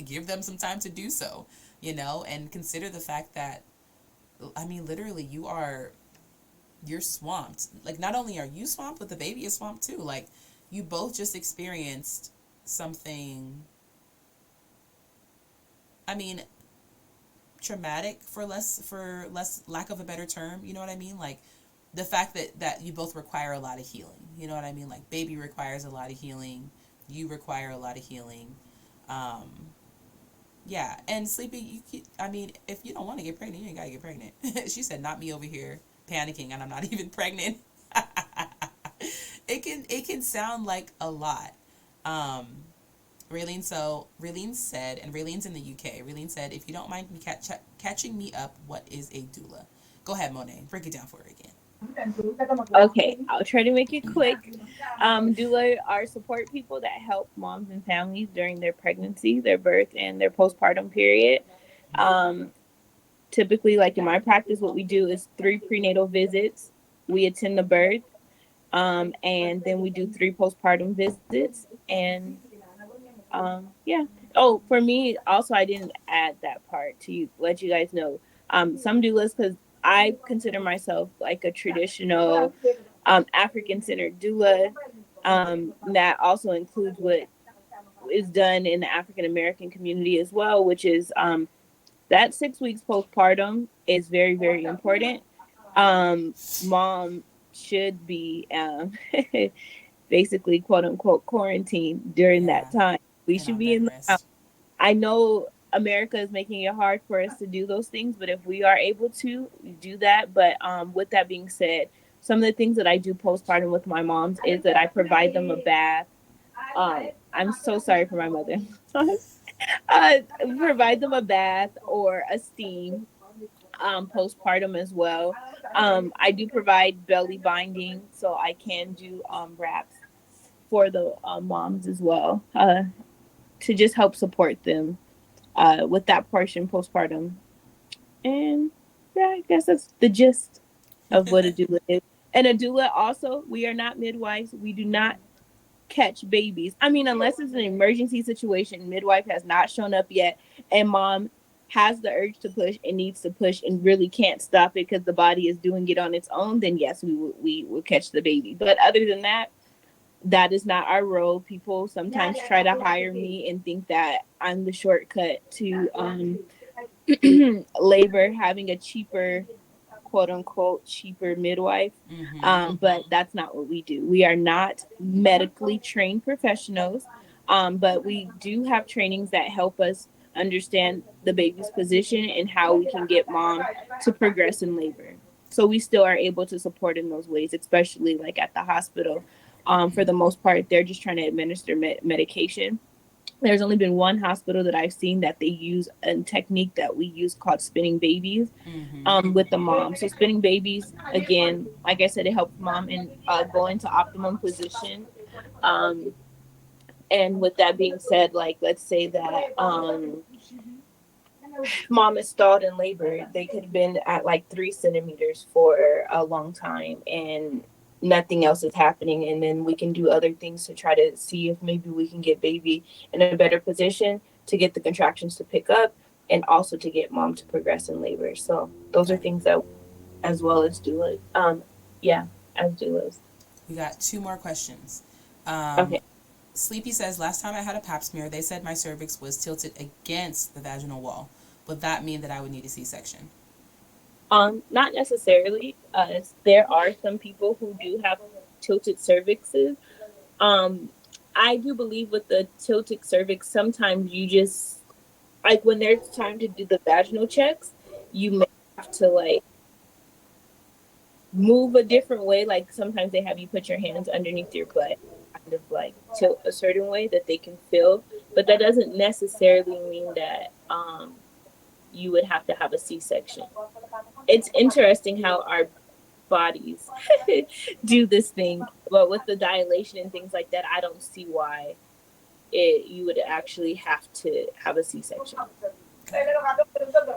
give them some time to do so, you know, and consider the fact that, I mean, literally, you are you're swamped. Like, not only are you swamped, but the baby is swamped too. Like, you both just experienced something, I mean, traumatic, for less lack of a better term. You know what I mean? Like, the fact that you both require a lot of healing. You know what I mean? Like, baby requires a lot of healing. You require a lot of healing. Um, yeah, and Sleepy, I mean, if you don't want to get pregnant, you ain't gotta get pregnant. She said, "Not me over here panicking, and I'm not even pregnant." It can sound like a lot. Um, Raylene said, and Raylene's in the UK. Raylene said, "If you don't mind me catching me up, what is a doula?" Go ahead, Monet. Break it down for her again. Okay, I'll try to make it quick. Doula are support people that help moms and families during their pregnancy, their birth, and their postpartum period. Um, Typically, like in my practice, what we do is 3 prenatal visits. We attend the birth, and then we do 3 postpartum visits. And yeah. Oh, for me, also, I didn't add that part to let you guys know. Some doulas, because I consider myself like a traditional African centered doula. That also includes what is done in the African American community as well, which is that 6 weeks postpartum is very, very important. Mom should be basically, quote unquote, quarantined during that Yeah, time. We and should on be bed in the house. rest. I know America is making it hard for us to do those things, but if we are able to, we do that. But with that being said, some of the things that I do postpartum with my moms is that I provide them a bath. I'm so sorry for my mother. uh, Provide them a bath or a steam postpartum as well. I do provide belly binding, so I can do wraps for the moms as well, to just help support them with that portion postpartum. And yeah, I guess that's the gist of what a doula is. And a doula also, we are not midwives. We do not catch babies. I mean, unless it's an emergency situation, midwife has not shown up yet, and mom has the urge to push and needs to push and really can't stop it because the body is doing it on its own, then yes, we will catch the baby. But other than that, that is not our role. People sometimes try to hire me and think that I'm the shortcut to labor, having a cheaper, quote unquote, cheaper midwife. Mm-hmm. But that's not what we do. We are not medically trained professionals, but we do have trainings that help us understand the baby's position and how we can get mom to progress in labor. So we still are able to support in those ways, especially like at the hospital. For the most part, they're just trying to administer medication. There's only been one hospital that I've seen that they use a technique that we use called spinning babies Mm-hmm. with the mom. So spinning babies, again, like I said, it helps mom and go into optimum position. Um, and with that being said, like let's say that mom is stalled in labor, they could have been at like 3 centimeters for a long time and nothing else is happening. And then we can do other things to try to see if maybe we can get baby in a better position to get the contractions to pick up and also to get mom to progress in labor. So those are Okay. things that, as well as doulas, yeah, as doulas. We got two more questions. Um, Okay. Sleepy says, "Last time I had a pap smear, they said my cervix was tilted against the vaginal wall. Would that mean that I would need a C-section?" Not necessarily. There are some people who do have tilted cervixes. Um, I do believe with the tilted cervix, sometimes you just like when there's time to do the vaginal checks, you may have to like move a different way. Like sometimes they have you put your hands underneath your butt, kind of like tilt a certain way that they can feel. But that doesn't necessarily mean that you would have to have a C-section. It's interesting how our bodies do this thing, but with the dilation and things like that, I don't see why you would actually have to have a C-section. Okay.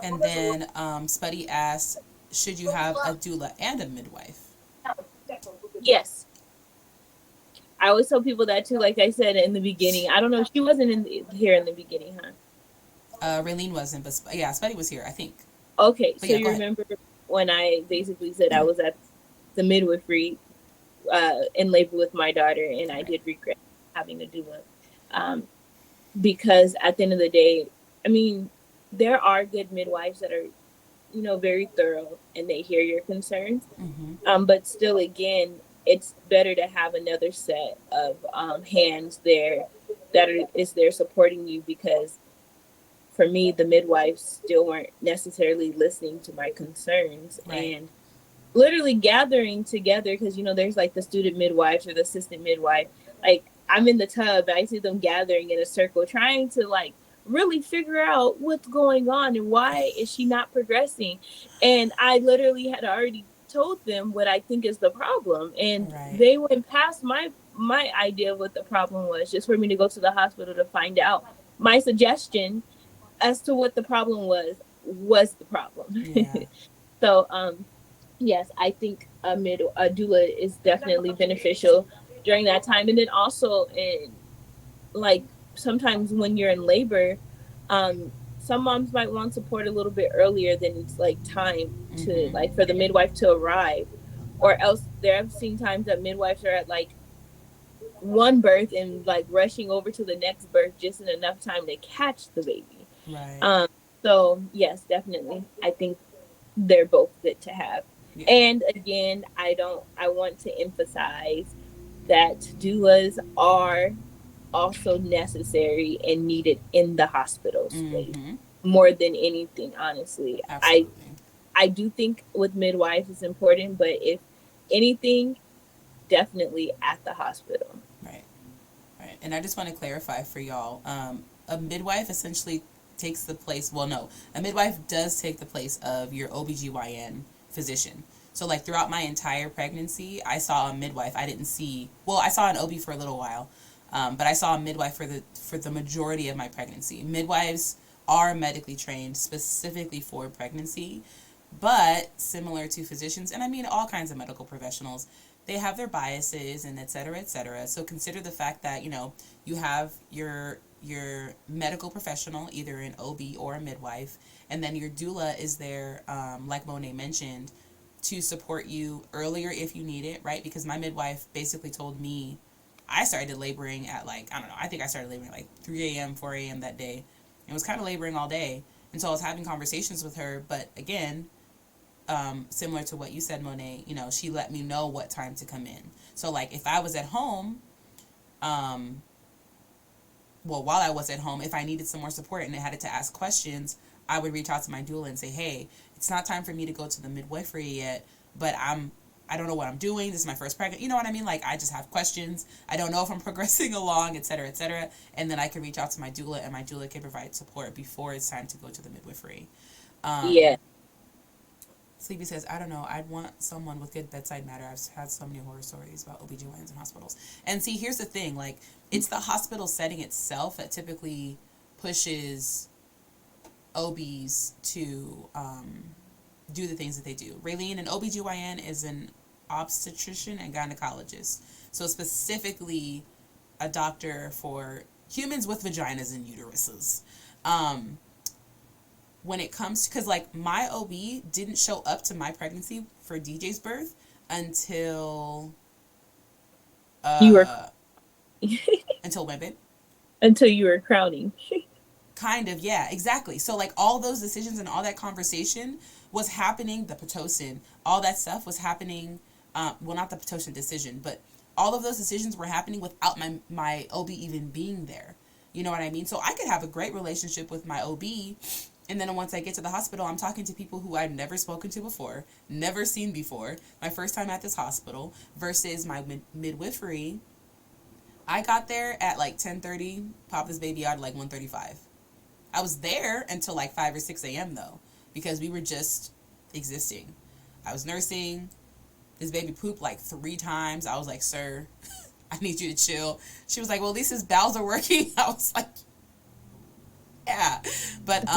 And then Spuddy asked, "Should you have a doula and a midwife?" Yes, I always tell people that too. Like I said in the beginning, I don't know, she wasn't here in the beginning, huh? Raylene wasn't, but yeah, Spuddy was here, I think. Okay, But so yeah, go you ahead. remember when I basically said I was at the midwifery in labor with my daughter, and I Right. did regret having a doula. Um, because at the end of the day, I mean, there are good midwives that are, very thorough and they hear your concerns. Mm-hmm. But still, again, it's better to have another set of hands there is there supporting you, because for me, the midwives still weren't necessarily listening to my concerns, Right. and literally gathering together, because there's like the student midwives or the assistant midwife. Like, I'm in the tub and I see them gathering in a circle trying to like really figure out what's going on and why is she not progressing. And I literally had already told them what I think is the problem, and Right. they went past my idea of what the problem was, just for me to go to the hospital to find out my suggestion as to what the problem was the problem. Yeah. So yes, I think a doula is definitely beneficial during that time. And then also, in like, sometimes when you're in labor, some moms might want support a little bit earlier than it's like time to, Mm-hmm. like, for the midwife to arrive, or else there I've seen times that midwives are at like one birth and like rushing over to the next birth just in enough time to catch the baby. Right. um so yes, definitely, I think they're both good to have. Yeah. And again, I want to emphasize that doulas are also necessary and needed in the hospital space Mm-hmm. more than anything, honestly. Absolutely. I do think with midwives it's important, but if anything, definitely at the hospital. Right. Right. And I just want to clarify for y'all, a midwife essentially takes the place, well, no, a midwife does take the place of your OBGYN physician. So, like, throughout my entire pregnancy, I saw a midwife. I didn't see, well, I saw an OB for a little while, but I saw a midwife for the majority of my pregnancy. Midwives are medically trained specifically for pregnancy, but similar to physicians, and I mean all kinds of medical professionals, they have their biases and et cetera, et cetera. So consider the fact that, you have your medical professional, either an OB or a midwife, and then your doula is there, like Monet mentioned, to support you earlier if you need it, right? Because my midwife basically told me I started laboring at, like, I don't know, I think I started laboring at like 3 a.m., 4 a.m. that day. And was kind of laboring all day. And so I was having conversations with her, but again, similar to what you said, Monet, she let me know what time to come in. So, like, if I was at home, um, well, while I was at home, if I needed some more support and I had to ask questions, I would reach out to my doula and say, hey, it's not time for me to go to the midwifery yet, but I don't know what I'm doing. This is my first pregnant. You know what I mean? Like, I just have questions. I don't know if I'm progressing along, et cetera, et cetera. And then I can reach out to my doula, and my doula can provide support before it's time to go to the midwifery. Yeah. Sleepy says, I don't know. I'd want someone with good bedside manner. I've had so many horror stories about OBGYNs in hospitals. And see, here's the thing. Like, it's the hospital setting itself that typically pushes OBs to do the things that they do. Raylene, an OBGYN is an obstetrician and gynecologist. So specifically a doctor for humans with vaginas and uteruses. When it comes to, because, like, my OB didn't show up to my pregnancy for DJ's birth until You were until when, babe? until you were crowning. Kind of, yeah, exactly. So, like, all those decisions and all that conversation was happening, the Pitocin, all that stuff was happening, well, not the Pitocin decision, but all of those decisions were happening without my OB even being there. You know what I mean? So I could have a great relationship with my OB, and then once I get to the hospital, I'm talking to people who I've never spoken to before, never seen before, my first time at this hospital, versus my midwifery. I got there at like 10:30, popped this baby out at like 1:35. I was there until like 5 or 6 a.m. though, because we were just existing. I was nursing. This baby pooped like 3 times. I was like, sir, I need you to chill. She was like, well, at least his bowels are working. I was like, yeah. But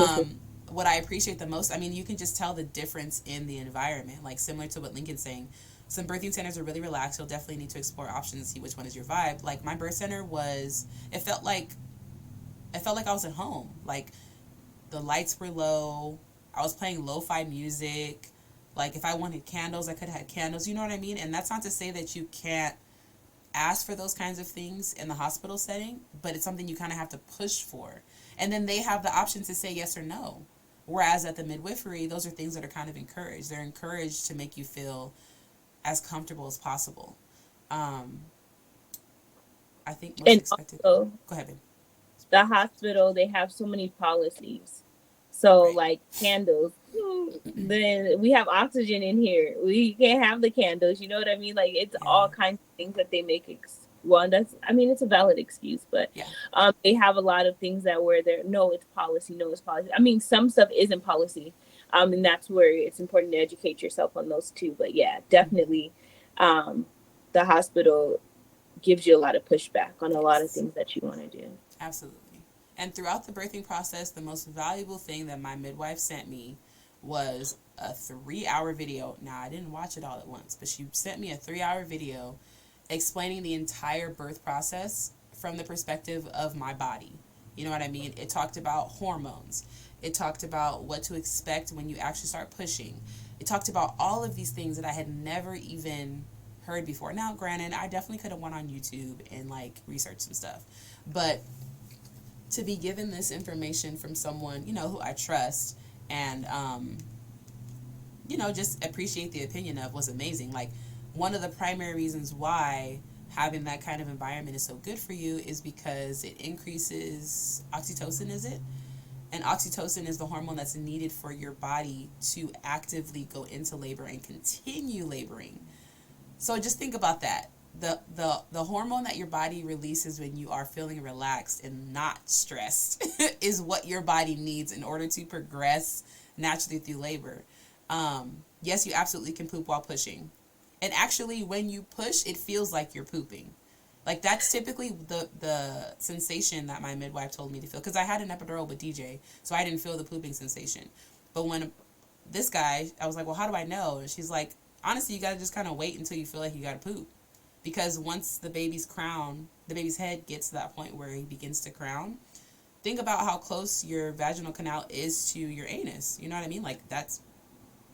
what I appreciate the most, I mean, you can just tell the difference in the environment. Like, similar to what Lincoln's saying, some birthing centers are really relaxed. You'll definitely need to explore options and see which one is your vibe. Like, my birth center it felt like I was at home. Like, the lights were low. I was playing lo-fi music. Like, if I wanted candles, I could have had candles. You know what I mean? And that's not to say that you can't ask for those kinds of things in the hospital setting, but it's something you kind of have to push for. And then they have the option to say yes or no. Whereas at the midwifery, those are things that are kind of encouraged. They're encouraged to make you feel as comfortable as possible. I think most And expected. also, Go ahead, babe. the hospital, they have so many policies. So Right. like candles, then we have oxygen in here. We can't have the candles. You know what I mean? Like it's Yeah. all kinds of things that they make. Well, that's, I mean, it's a valid excuse, but Yeah. they have a lot of things that where they're no, it's policy, no, it's policy. I mean, some stuff isn't policy, and that's where it's important to educate yourself on those too. But yeah, definitely, um, the hospital gives you a lot of pushback on a lot of Yes. things that you want to do. Absolutely. And throughout the birthing process, the most valuable thing that my midwife sent me was a 3-hour video. Now, I didn't watch it all at once, but she sent me a 3-hour video explaining the entire birth process from the perspective of my body. You know what I mean? It talked about hormones. It talked about what to expect when you actually start pushing. It talked about all of these things that I had never even heard before. Now, granted, I definitely could have went on YouTube and like researched some stuff, but to be given this information from someone, you know, who I trust and, you know, just appreciate the opinion of was amazing. Like, one of the primary reasons why having that kind of environment is so good for you is because it increases oxytocin, is it? And oxytocin is the hormone that's needed for your body to actively go into labor and continue laboring. So just think about that. The hormone that your body releases when you are feeling relaxed and not stressed is what your body needs in order to progress naturally through labor. Yes, you absolutely can poop while pushing. And actually, when you push, it feels like you're pooping. Like, that's typically the sensation that my midwife told me to feel. Because I had an epidural with DJ, so I didn't feel the pooping sensation. But when this guy, I was like, well, how do I know? And she's like, honestly, you got to just kind of wait until you feel like you got to poop. Because once the baby's head gets to that point where he begins to crown, think about how close your vaginal canal is to your anus. You know what I mean? Like, that's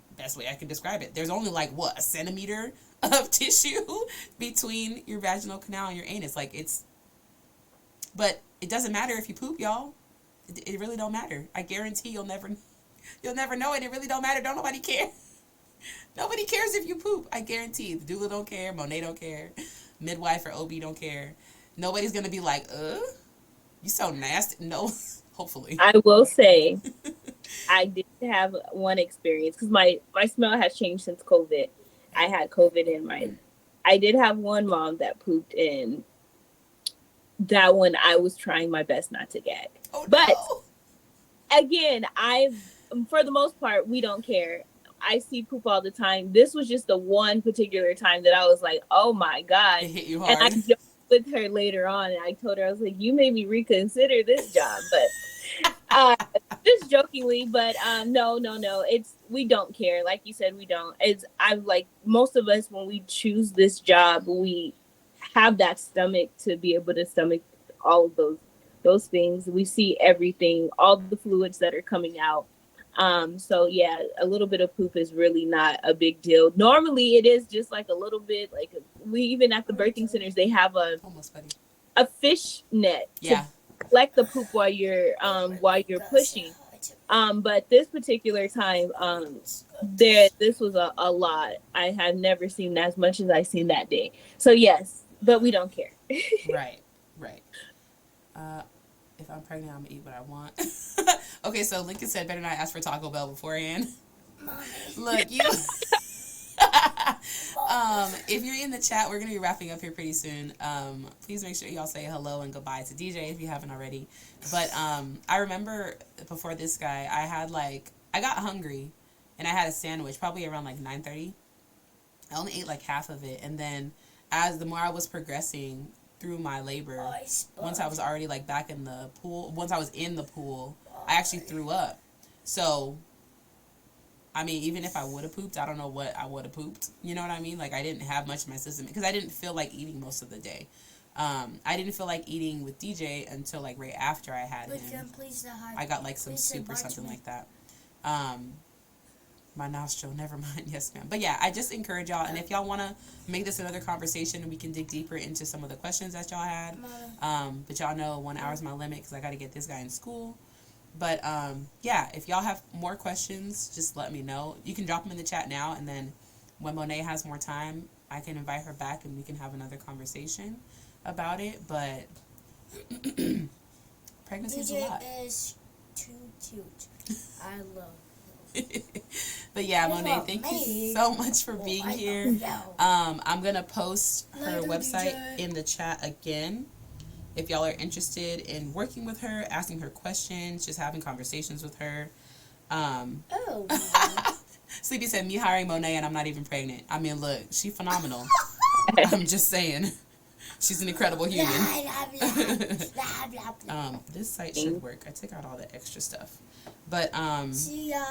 the best way I can describe it. There's only like, what, a centimeter of tissue between your vaginal canal and your anus. Like, but it doesn't matter if you poop, y'all. It really don't matter. I guarantee you'll never know it. It really don't matter. Don't nobody care. Nobody cares if you poop. I guarantee. The doula don't care. Monet don't care. Midwife or OB don't care. Nobody's going to be like, you so nasty. No, hopefully. I will say, I did have one experience because my smell has changed since COVID. I had COVID in my. I did have one mom that pooped in. That one I was trying my best not to gag. Oh, but no. Again, for the most part, we don't care. I see poop all the time. This was just the one particular time that I was like, oh my God. It hit you hard. And I joked with her later on and I told her, I was like, you made me reconsider this job. But just jokingly, but no. We don't care. Like you said, we don't. I'm like, most of us, when we choose this job, we have that stomach to be able to stomach all of those things. We see everything, all the fluids that are coming out. So yeah, a little bit of poop is really not a big deal. Normally it is just like a little bit, like we, even at the birthing centers, they have a fish net to collect the poop while you're pushing. But this particular time, this was a lot. I have never seen as much as I seen that day. So yes, but we don't care. Right. If I'm pregnant, I'm gonna eat what I want. Okay, so Lincoln said better not ask for Taco Bell beforehand. Mommy. Look, you. If you're in the chat, we're gonna be wrapping up here pretty soon. Please make sure y'all say hello and goodbye to DJ if you haven't already. But I remember before this guy, I got hungry, and I had a sandwich probably around like 9:30. I only ate like half of it, and then as the more I was progressing through my labor, once I was already like back in the pool, once I was in the pool, I actually threw up. So, I mean, even if I would have pooped, I don't know what I would have pooped. You know what I mean? Like, I didn't have much in my system because I didn't feel like eating most of the day. I didn't feel like eating with DJ until like right after I had him. I got like some soup or something like that. My nostril, never mind. Yes, ma'am. But yeah, I just encourage y'all, and if y'all want to make this another conversation, we can dig deeper into some of the questions that y'all had. But y'all know 1 hour is my limit because I got to get this guy in school. But yeah, if y'all have more questions, just let me know. You can drop them in the chat now, and then when Monet has more time, I can invite her back and we can have another conversation about it. But pregnancy is a lot. Is too cute. I love. But yeah, Monet, thank you so much for being here. I'm gonna post her website in the chat again. If y'all are interested in working with her, asking her questions, just having conversations with her. Sleepy said, me hiring Monet and I'm not even pregnant. I mean, look, she's phenomenal. I'm just saying. She's an incredible human. This site should work. I took out all the extra stuff. But, see ya,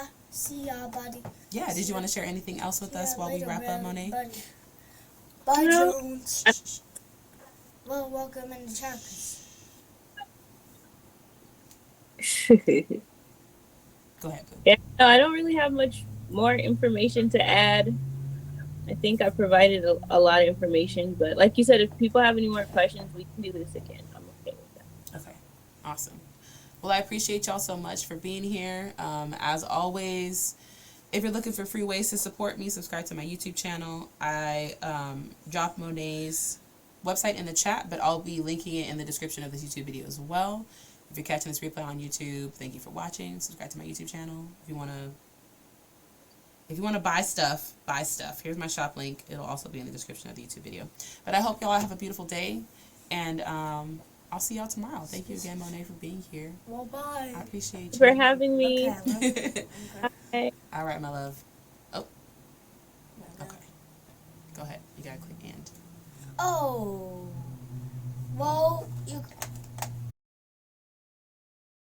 buddy. Yeah, did you want to share anything else with us while we wrap up, Monet? Bye, Jones. Well, welcome in the chat. Go ahead, Boo. Yeah, no, I don't really have much more information to add. I think I provided a lot of information, but like you said, if people have any more questions, we can do this again. I'm okay with that. Okay, awesome. Well, I appreciate y'all so much for being here. As always, if you're looking for free ways to support me, subscribe to my YouTube channel. I drop Monet's website in the chat, but I'll be linking it in the description of this YouTube video as well. If you're catching this replay on YouTube, thank you for watching. Subscribe to my YouTube channel. If you want to buy stuff, buy stuff. Here's my shop link. It'll also be in the description of the YouTube video. But I hope y'all have a beautiful day, and I'll see y'all tomorrow. Thank you again, Monet, for being here. Well, bye. I appreciate you. For having me. Okay. Bye. All right, my love. Oh. Okay. Go ahead. You gotta click end. Oh. Well, you.